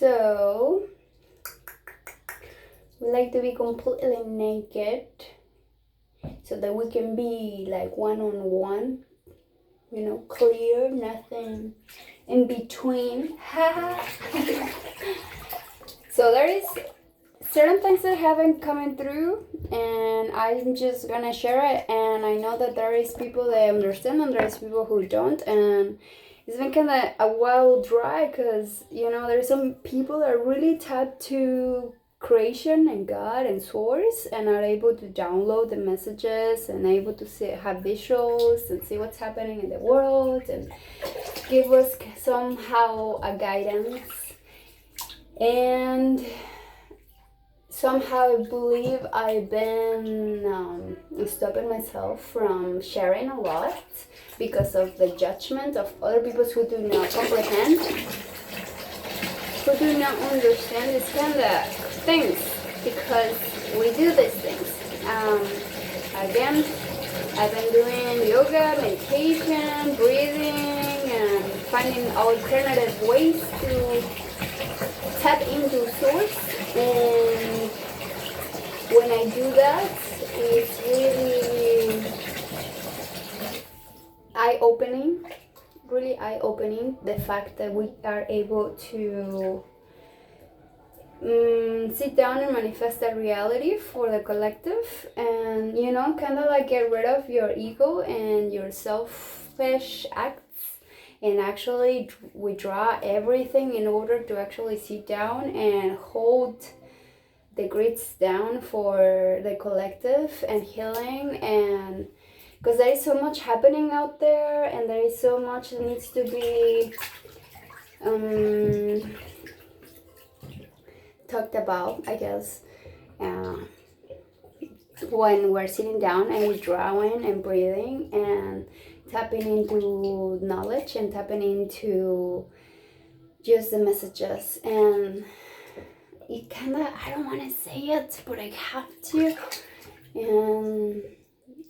So we like to be completely naked so that we can be like one-on-one, clear, nothing in between. So there is certain things that haven't coming through, and I'm just gonna share it. And I know that there is people that understand and there is people who don't, and it's been kind of a while dry because there's some people that are really tapped to creation and God and source and are able to download the messages and able to have visuals and see what's happening in the world and give us somehow a guidance. And somehow I believe I've been stopping myself from sharing a lot because of the judgment of other people who do not comprehend, who do not understand this kind of things, because we do these things. Again, I've been doing yoga, meditation, breathing, and finding alternative ways to tap into source. And when I do that, it's really eye-opening, the fact that we are able to sit down and manifest that reality for the collective, and kind of like get rid of your ego and your selfish acts, and actually withdraw everything in order to actually sit down and hold the grids down for the collective and healing. And because there is so much happening out there, and there is so much that needs to be talked about, I guess, when we're sitting down and withdrawing and breathing and tapping into knowledge and tapping into just the messages. And it kind of, I don't want to say it, but I have to. And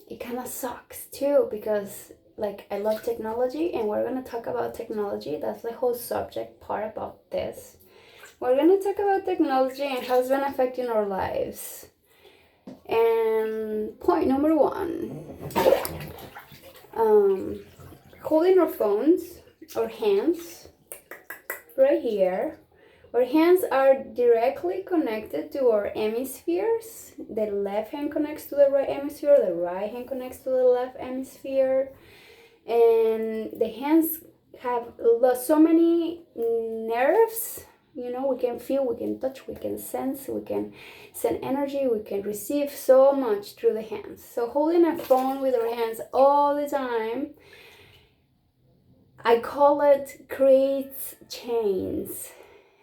it kind of sucks too, because I love technology, and we're going to talk about technology. That's the whole subject part about this. We're going to talk about technology and how it's been affecting our lives. And point number 1, holding our phones, our hands, right here. Our hands are directly connected to our hemispheres. The left hand connects to the right hemisphere, the right hand connects to the left hemisphere. And the hands have so many nerves. We can feel, we can touch, we can sense, we can send energy, we can receive so much through the hands. So holding a phone with our hands all the time, I call it creates chains.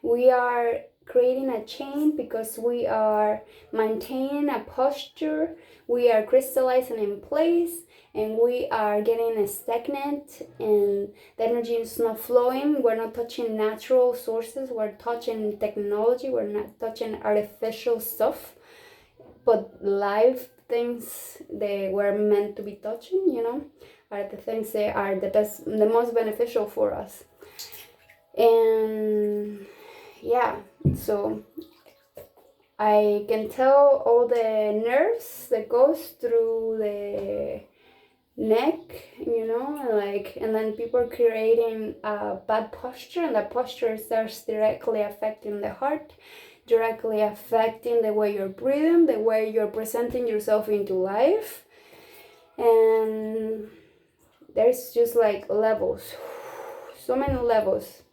We are creating a chain because we are maintaining a posture, we are crystallizing in place, and we are getting stagnant, and the energy is not flowing. We're not touching natural sources, we're touching technology, we're not touching artificial stuff, but live things they were meant to be touching, are the things that are the most beneficial for us. And yeah, so I can tell all the nerves that goes through the neck, and then people are creating a bad posture, and that posture starts directly affecting the heart, directly affecting the way you're breathing, the way you're presenting yourself into life. And there's just levels, so many levels.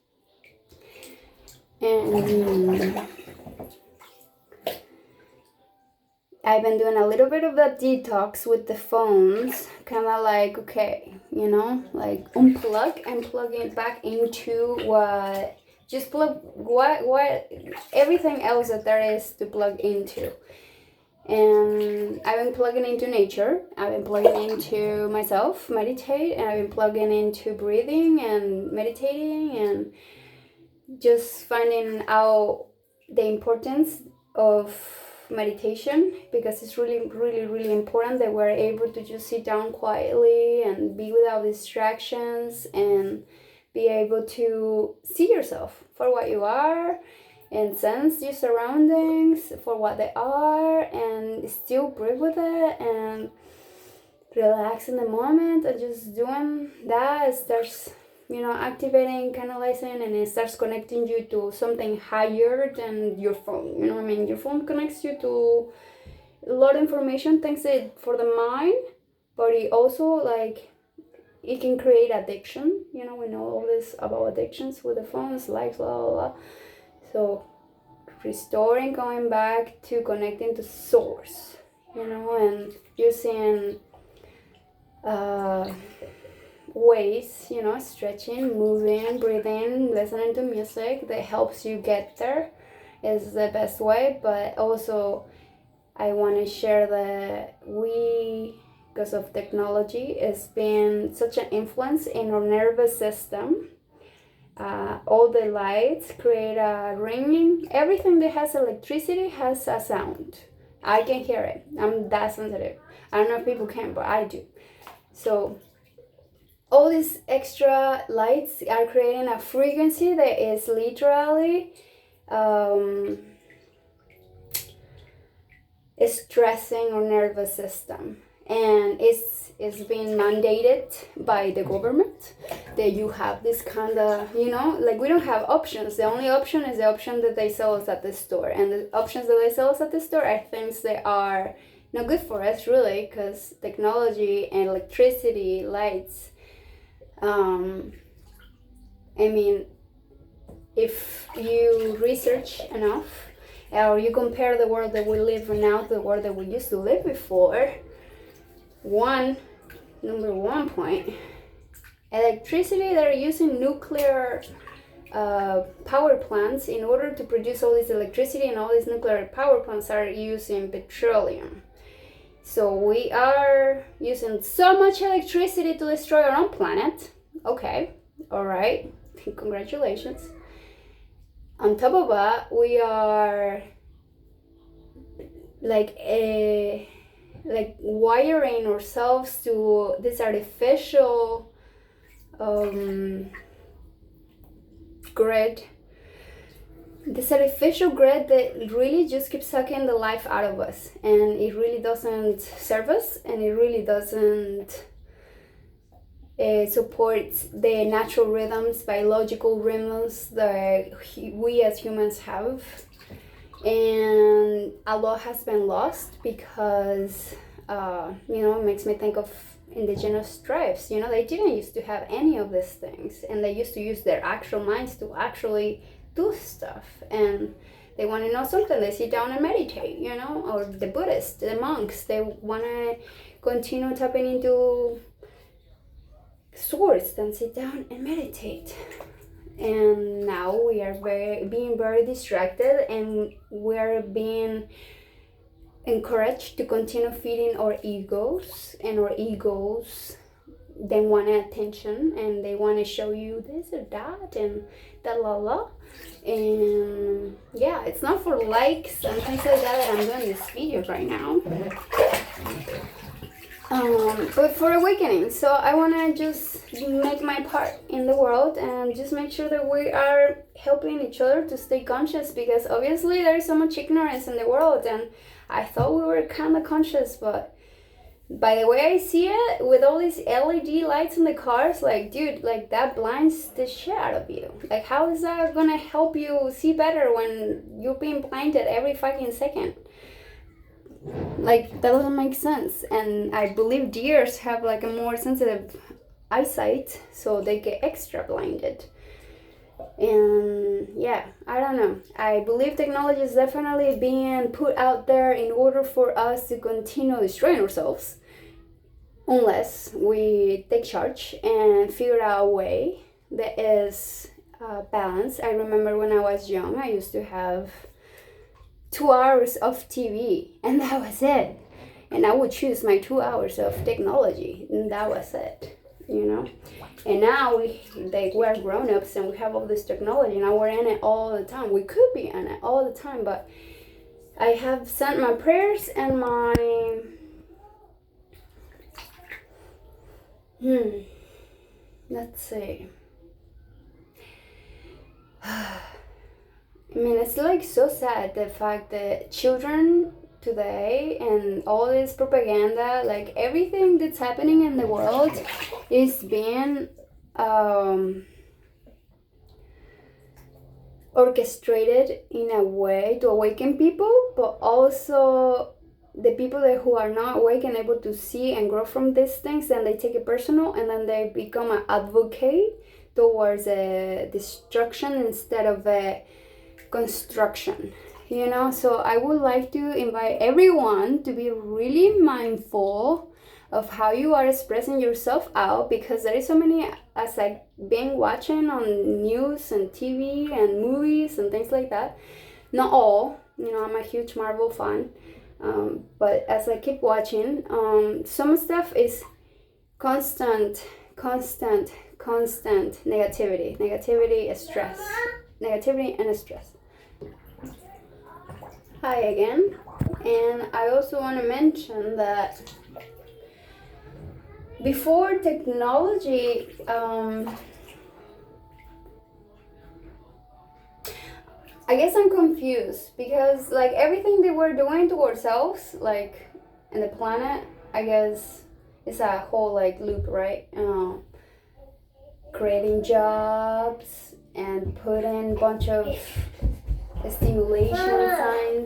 And I've been doing a little bit of that detox with the phones, kind of okay, unplug and plug it back into what everything else that there is to plug into. And I've been plugging into nature, I've been plugging into myself, meditate, and I've been plugging into breathing and meditating, and just finding out the importance of meditation, because it's really, really, really important that we're able to just sit down quietly and be without distractions and be able to see yourself for what you are, and sense your surroundings for what they are, and still breathe with it and relax in the moment, and just doing that, it starts, activating, canalizing, and it starts connecting you to something higher than your phone. You know what I mean? Your phone connects you to a lot of information, thanks it for the mind, but it also it can create addiction. We know all this about addictions with the phones, likes, blah blah blah. So restoring, going back to connecting to source, and using ways, stretching, moving, breathing, listening to music that helps you get there is the best way. But also I want to share that because of technology, it's been such an influence in our nervous system. All the lights create a ringing. Everything that has electricity has a sound. I can hear it. I'm that sensitive. I don't know if people can, but I do. So all these extra lights are creating a frequency that is literally stressing our nervous system, and it's being mandated by the government that you have this kind of, we don't have options. The only option is the option that they sell us at the store, and the options that they sell us at the store are things that are not good for us, really, because technology and electricity, lights, if you research enough, or you compare the world that we live in now to the world that we used to live before, number one point, electricity, they're using nuclear power plants in order to produce all this electricity, and all these nuclear power plants are using petroleum. So we are using so much electricity to destroy our own planet. Okay, all right, congratulations. On top of that, we are wiring ourselves to this artificial grid. This artificial grid that really just keeps sucking the life out of us, and it really doesn't serve us, and it really doesn't support the natural rhythms, biological rhythms that we as humans have. And a lot has been lost because it makes me think of indigenous tribes. They didn't used to have any of these things, and they used to use their actual minds to actually do stuff. And they want to know something, they sit down and meditate, or the Buddhists, the monks, they want to continue tapping into source, then sit down and meditate. And now we are being very distracted, and we're being encouraged to continue feeding our egos, and our egos, they want attention, and they want to show you this or that and that, la la. And yeah, it's not for likes and things like that I'm doing this video right now, but for awakening. So I want to just make my part in the world and just make sure that we are helping each other to stay conscious, because obviously there is so much ignorance in the world, and I thought we were kind of conscious, but by the way I see it, with all these LED lights in the cars, dude, that blinds the shit out of you. How is that gonna help you see better when you're being blinded every fucking second? That doesn't make sense. And I believe deers have a more sensitive eyesight, so they get extra blinded. And yeah, I don't know. I believe technology is definitely being put out there in order for us to continue destroying ourselves, unless we take charge and figure out a way that is balanced. I remember when I was young, I used to have 2 hours of TV, and that was it. And I would choose my 2 hours of technology, and that was it, And now we're grown-ups, and we have all this technology. Now we're in it all the time. We could be in it all the time, but I have sent my prayers and my let's see. I mean, it's like so sad the fact that children today and all this propaganda, like everything that's happening in the world, is being orchestrated in a way to awaken people, but also the people that who are not awake and able to see and grow from these things, then they take it personal and then they become an advocate towards a destruction instead of a construction, you know. So I would like to invite everyone to be really mindful of how you are expressing yourself out, because there is so many, as I've been watching on news and TV and movies and things like that, not all, you know, I'm a huge Marvel fan, but as I keep watching, some stuff is constant negativity, stress, negativity and stress. Hi again, and I also want to mention that before technology, I guess I'm confused because like everything that we're doing to ourselves, like in the planet, I guess it's a whole like loop, right? Creating jobs and putting a bunch of stimulation signs